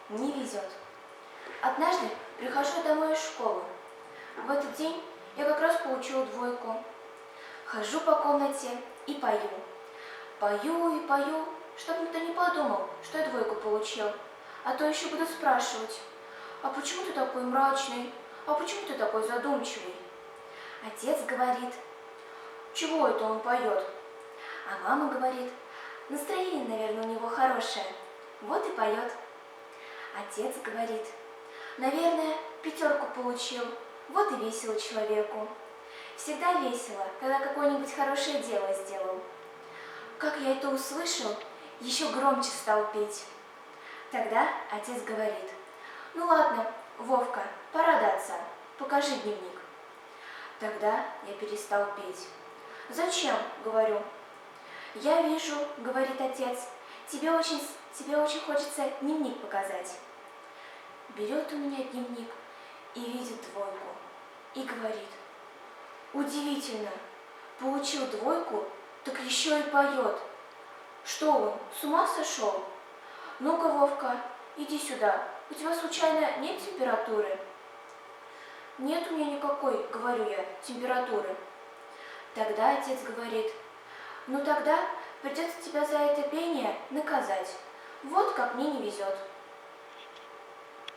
не везет. Однажды прихожу домой из школы. В этот день я как раз получила двойку. Хожу по комнате и пою. Пою и пою, чтобы никто не подумал, что я двойку получил. А то еще будут спрашивать: а почему ты такой мрачный? А почему ты такой задумчивый? Отец говорит: чего это он поет? А мама говорит: настроение, наверное, у него хорошее, вот и поет. Отец говорит: наверное, пятерку получил, вот и весело человеку. Всегда весело, когда какое-нибудь хорошее дело сделал. Как я это услышал, еще громче стал петь. Тогда отец говорит: ну ладно, Вовка, пора до отца, покажи дневник. Тогда я перестал петь. Зачем? Говорю. Я вижу, говорит отец, тебе очень хочется дневник показать. Берет у меня дневник и видит двойку. И говорит: удивительно, получил двойку, так еще и поет. Что он, с ума сошел? Ну-ка, Вовка, иди сюда, у тебя случайно нет температуры? Нет у меня никакой, говорю я, температуры. Тогда отец говорит: ну тогда придется тебя за это пение наказать. Вот как мне не везет.